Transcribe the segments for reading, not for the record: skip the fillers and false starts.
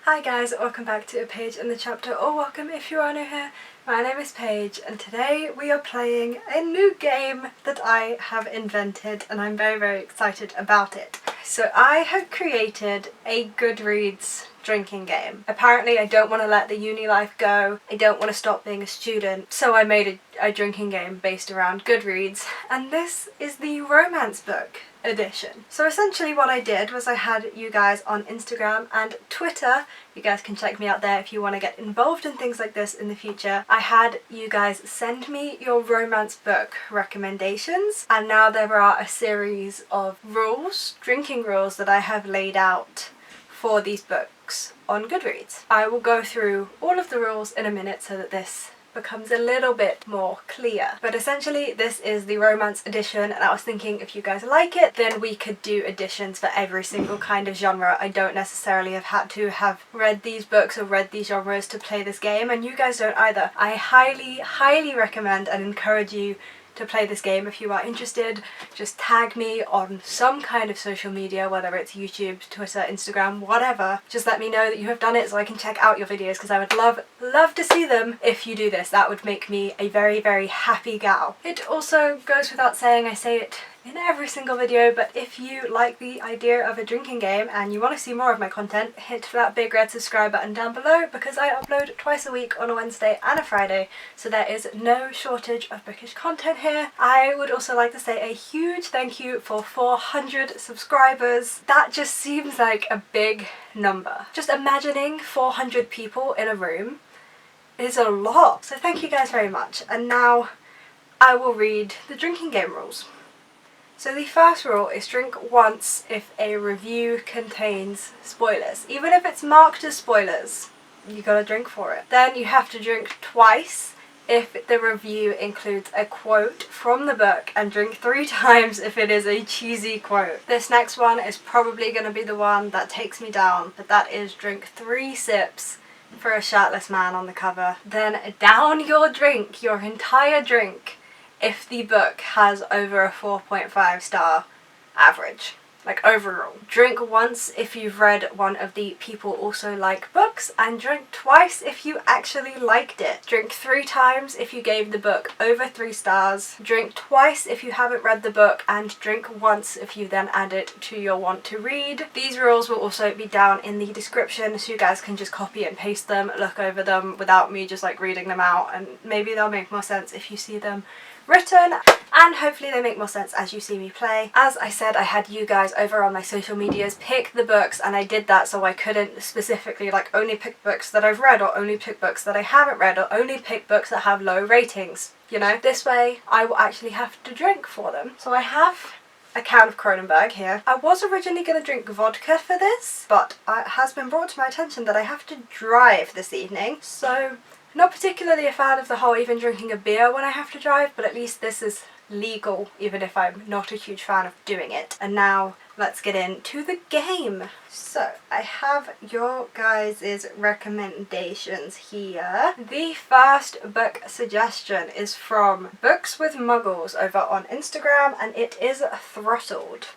Hi guys, welcome back to A Page in the Chapter, or welcome if you are new here. My name is Paige and today we are playing a new game that I have invented and I'm very excited about it. So I have created a Goodreads drinking game. Apparently I don't want to let the uni life go, I don't want to stop being a student, so I made a drinking game based around Goodreads, and this is the romance book edition. So essentially what I did was I had you guys on Instagram and Twitter. You guys can check me out there if you want to get involved in things like this in the future. I had you guys send me your romance book recommendations, and now there are a series of rules, drinking rules, that I have laid out for these books on Goodreads. I will go through all of the rules in a minute so that this becomes a little bit more clear. But essentially this is the romance edition, and I was thinking if you guys like it then we could do editions for every single kind of genre. I don't necessarily have had to have read these books or read these genres to play this game, and you guys don't either. I highly recommend and encourage you to play this game. If you are interested, just tag me on some kind of social media, whether it's YouTube, Twitter, Instagram, whatever. Just let me know that you have done it so I can check out your videos, because I would love to see them if you do this. That would make me a very happy gal. It also goes without saying, I say it in every single video, but if you like the idea of a drinking game and you want to see more of my content, hit that big red subscribe button down below, because I upload twice a week on a Wednesday and a Friday, so there is no shortage of bookish content here. I would also like to say a huge thank you for 400 subscribers. That just seems like a big number. Just imagining 400 people in a room is a lot, so thank you guys very much. And now I will read the drinking game rules. So the first rule is drink once if a review contains spoilers. Even if it's marked as spoilers, you gotta drink for it. Then you have to drink twice if the review includes a quote from the book, and drink 3 times if it is a cheesy quote. This next one is probably gonna be the one that takes me down, but that is drink 3 sips for a shirtless man on the cover. Then down your drink, your entire drink, if the book has over a 4.5 star average, like overall. Drink once if you've read one of the People Also Like books, and drink twice if you actually liked it. Drink 3 times if you gave the book over 3 stars. Drink twice if you haven't read the book, and drink once if you then add it to your want to read. These rules will also be down in the description, so you guys can just copy and paste them, look over them without me just like reading them out, and maybe they'll make more sense if you see them written, and hopefully they make more sense as you see me play. As I said, I had you guys over on my social medias pick the books, and I did that so I couldn't specifically like only pick books that I've read, or only pick books that I haven't read, or only pick books that have low ratings, you know? This way I will actually have to drink for them. So I have a can of Kronenberg here. I was originally going to drink vodka for this, but it has been brought to my attention that I have to drive this evening, so not particularly a fan of the whole even drinking a beer when I have to drive, but at least this is legal, even if I'm not a huge fan of doing it. And now let's get into the game. So I have your guys' recommendations here. The first book suggestion is from Books with Muggles over on Instagram, and it is Throttled.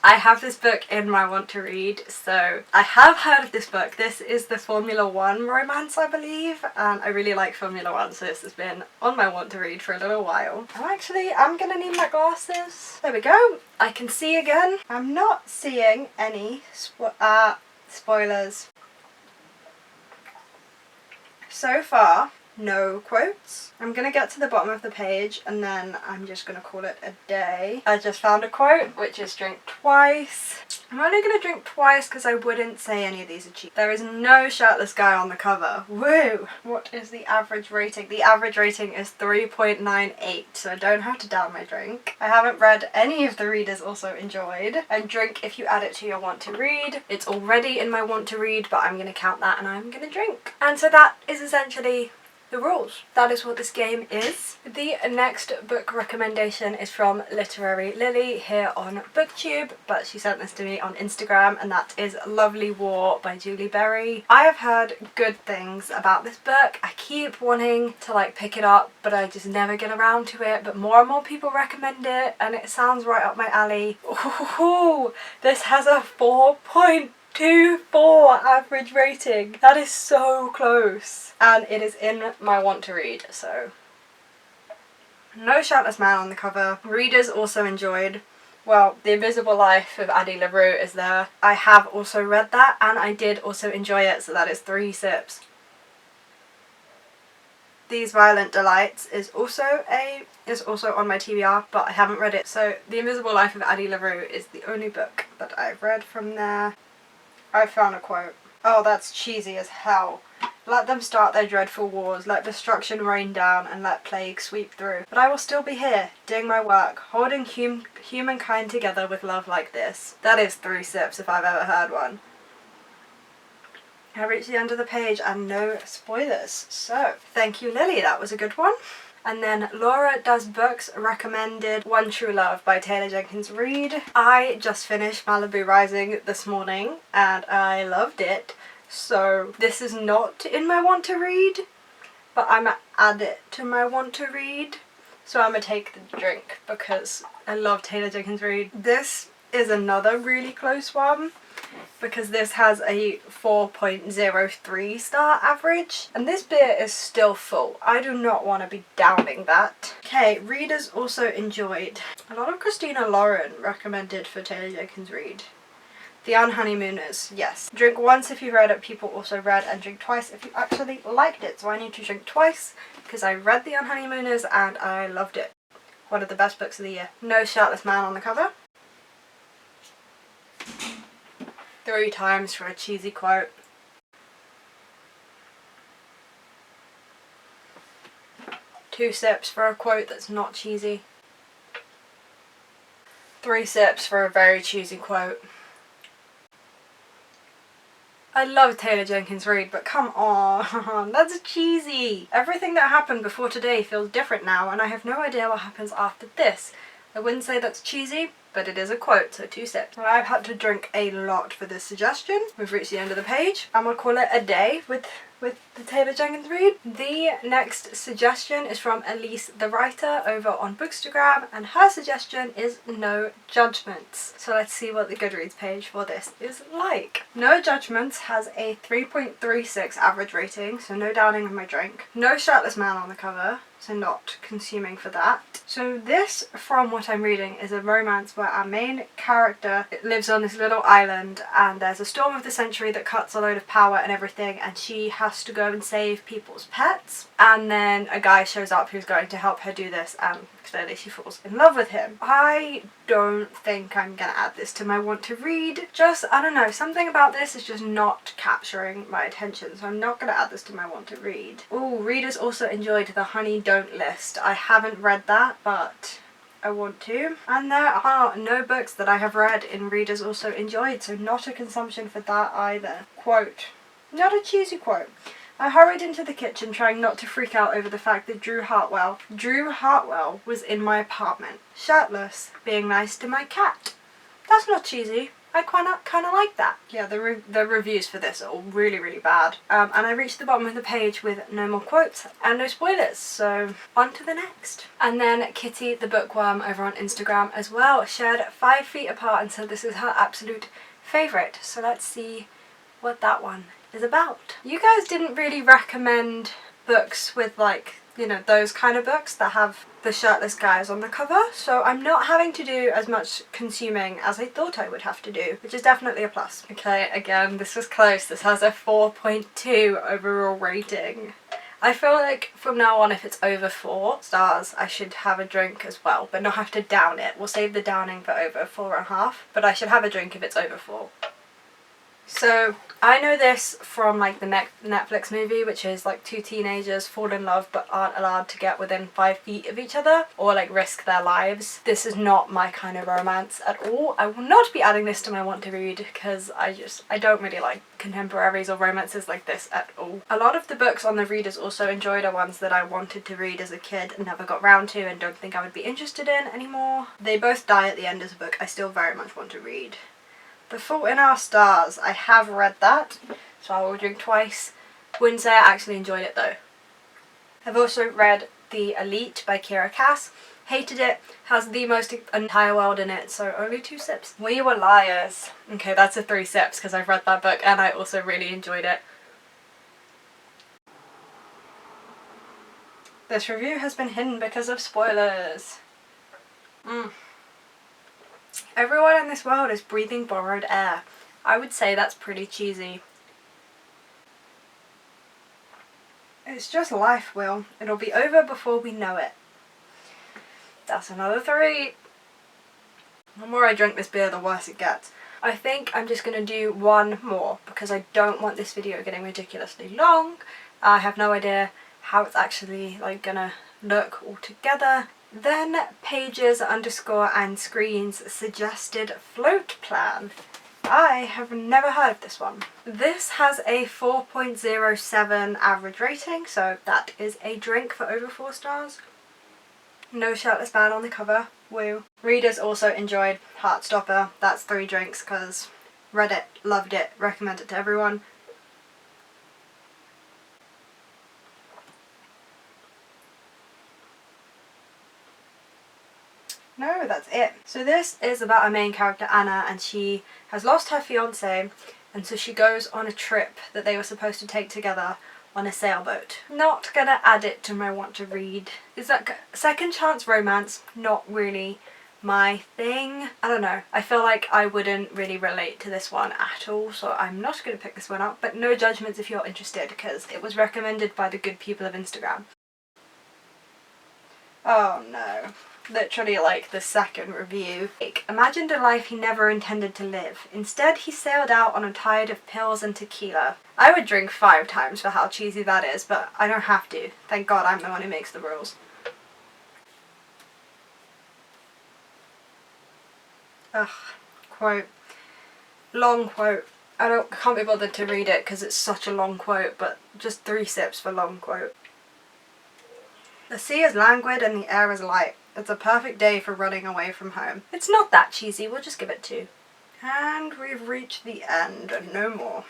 I have this book in my want to read, so I have heard of this book. This is the Formula 1 romance, I believe, and I really like Formula 1, so this has been on my want to read for a little while. I'm gonna need my glasses. There we go. I can see again. I'm not seeing any spoilers. So far, no quotes. I'm gonna get to the bottom of the page and then I'm just gonna call it a day. I just found a quote, which is drink twice. I'm only gonna drink twice because I wouldn't say any of these are cheap. There is no shirtless guy on the cover. Woo! What is the average rating? The average rating is 3.98, so I don't have to down my drink. I haven't read any of the readers also enjoyed. And drink if you add it to your want to read. It's already in my want to read, but I'm gonna count that and I'm gonna drink. And so that is essentially the rules. That is what this game is. The next book recommendation is from Literary Lily here on BookTube, but she sent this to me on Instagram, and that is Lovely War by Julie Berry. I have heard good things about this book. I keep wanting to like pick it up, but I just never get around to it, but more and more people recommend it and it sounds right up my alley. Ooh, this has a 4.2 2.4 average rating. That is so close. And it is in my want to read, so. No shirtless man on the cover. Readers also enjoyed. Well, The Invisible Life of Addie LaRue is there. I have also read that and I did also enjoy it, so that is 3 sips. These Violent Delights is also on my TBR, but I haven't read it. So The Invisible Life of Addie LaRue is the only book that I've read from there. I found a quote. Oh, that's cheesy as hell. Let them start their dreadful wars, let destruction rain down, and let plague sweep through. But I will still be here, doing my work, holding humankind together with love like this. That is 3 sips if I've ever heard one. I reached the end of the page and no spoilers. So, thank you Lily, that was a good one. And then Laura Does Books recommended One True Love by Taylor Jenkins Reid. I just finished Malibu Rising this morning and I loved it. So this is not in my want to read, but I'm gonna add it to my want to read. So I'm gonna take the drink because I love Taylor Jenkins Reid. This is another really close one because this has a 4.03 star average and this beer is still full. I do not want to be downing that. Okay, readers also enjoyed. A lot of Christina Lauren recommended for Taylor Jenkins Reid. The Unhoneymooners, yes. Drink once if you read it, people also read, and drink twice if you actually liked it. So I need to drink twice because I read The Unhoneymooners and I loved it. One of the best books of the year. No shirtless man on the cover. 3 times for a cheesy quote. Two sips for a quote that's not cheesy. 3 sips for a very cheesy quote. I love Taylor Jenkins Reid, but come on, that's cheesy. Everything that happened before today feels different now, and I have no idea what happens after this. I wouldn't say that's cheesy, but it is a quote, so 2 sips. Well, I've had to drink a lot for this suggestion. We've reached the end of the page. I'm gonna call it a day with the Taylor Jenkins Reid. The next suggestion is from Elise the writer over on Bookstagram, and her suggestion is No Judgments. So let's see what the Goodreads page for this is like. No Judgments has a 3.36 average rating, so no downing of my drink. No shirtless man on the cover, so not consuming for that. So this, from what I'm reading, is a romance where our main character lives on this little island and there's a storm of the century that cuts a load of power and everything, and she has to go and save people's pets, and then a guy shows up who's going to help her do this, and clearly she falls in love with him. I don't think I'm gonna add this to my want to read. I don't know, something about this is just not capturing my attention, so I'm not gonna add this to my want to read. Oh, readers also enjoyed the Honey Don't list. I haven't read that, but I want to. And there are no books that I have read in readers also enjoyed, so not a consumption for that either. Quote. Not a cheesy quote. I hurried into the kitchen trying not to freak out over the fact that Drew Hartwell was in my apartment, shirtless, being nice to my cat. That's not cheesy. I kind of like that. Yeah, the reviews for this are all really, really bad. And I reached the bottom of the page with no more quotes and no spoilers, so on to the next. And then Kitty the Bookworm over on Instagram as well shared 5 Feet Apart and said this is her absolute favourite. So let's see what that one is about. You guys didn't really recommend books with, like, you know, those kind of books that have the shirtless guys on the cover, so I'm not having to do as much consuming as I thought I would have to do, which is definitely a plus. Okay, again, this was close. This has a 4.2 overall rating. I feel like from now on, if it's over 4 stars, I should have a drink as well, but not have to down it. We'll save the downing for over 4.5, but I should have a drink if it's over 4. So I know this from like the Netflix movie, which is like 2 teenagers fall in love but aren't allowed to get within 5 feet of each other or like risk their lives. This is not my kind of romance at all. I will not be adding this to my want to read because I don't really like contemporaries or romances like this at all. A lot of the books on the readers also enjoyed are ones that I wanted to read as a kid and never got round to and don't think I would be interested in anymore. They both die at the end as a book I still very much want to read. The Fault in Our Stars, I have read that, so I will drink twice. Wouldn't say I actually enjoyed it though. I've also read The The Elite by Kira Cass. Hated it. Has the most entire world in it, so only 2 sips. We Were Liars. Okay, that's a 3 sips because I've read that book and I also really enjoyed it. This review has been hidden because of spoilers. Everyone in this world is breathing borrowed air. I would say that's pretty cheesy. It's just life, Will. It'll be over before we know it. That's another 3. The more I drink this beer, the worse it gets. I think I'm just going to do one more because I don't want this video getting ridiculously long. I have no idea how it's actually gonna look all together. Then Pages _ and Screens suggested float plan. I have never heard of this one. This has a 4.07 average rating, so that is a drink for over 4 stars. No shirtless man on the cover. Woo. Readers also enjoyed Heartstopper. That's 3 drinks because read it, loved it, recommend it to everyone. No, that's it. So this is about our main character Anna, and she has lost her fiance, and so she goes on a trip that they were supposed to take together on a sailboat. Not gonna add it to my want to read. Is that second chance romance? Not really my thing. I don't know. I feel like I wouldn't really relate to this one at all, so I'm not gonna pick this one up, but no judgments if you're interested because it was recommended by the good people of Instagram. Oh no. Literally the second review. Imagined a life he never intended to live. Instead, he sailed out on a tide of pills and tequila. I would drink 5 times for how cheesy that is, but I don't have to. Thank God I'm the one who makes the rules. Ugh. Quote. Long quote. I can't be bothered to read it because it's such a long quote, but just 3 sips for long quote. The sea is languid and the air is light. It's a perfect day for running away from home. It's not that cheesy, we'll just give it 2. And we've reached the end, and no more.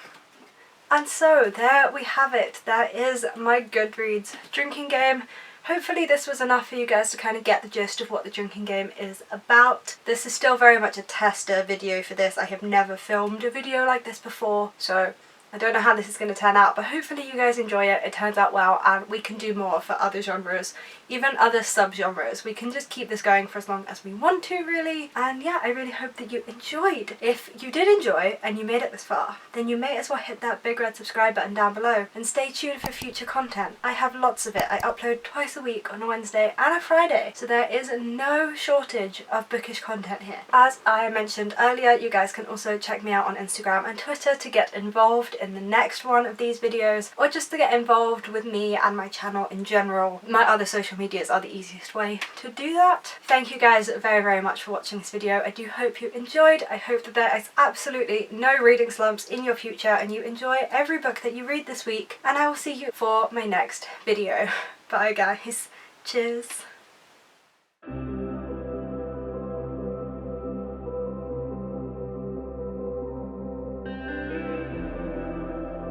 And so there we have it. There is my Goodreads drinking game. Hopefully this was enough for you guys to kind of get the gist of what the drinking game is about. This is still very much a tester video for this. I have never filmed a video like this before, so I don't know how this is going to turn out, but hopefully you guys enjoy it, it turns out well, and we can do more for other genres, even other sub-genres. We can just keep this going for as long as we want to, really. And yeah, I really hope that you enjoyed. If you did enjoy and you made it this far, then you may as well hit that big red subscribe button down below and stay tuned for future content. I have lots of it. I upload twice a week on a Wednesday and a Friday, so there is no shortage of bookish content here. As I mentioned earlier, you guys can also check me out on Instagram and Twitter to get involved in the next one of these videos, or just to get involved with me and my channel in general. My other social medias are the easiest way to do that. Thank you guys very, very much for watching this video. I do hope you enjoyed. I hope that there is absolutely no reading slumps in your future and you enjoy every book that you read this week, and I will see you for my next video. Bye guys. Cheers.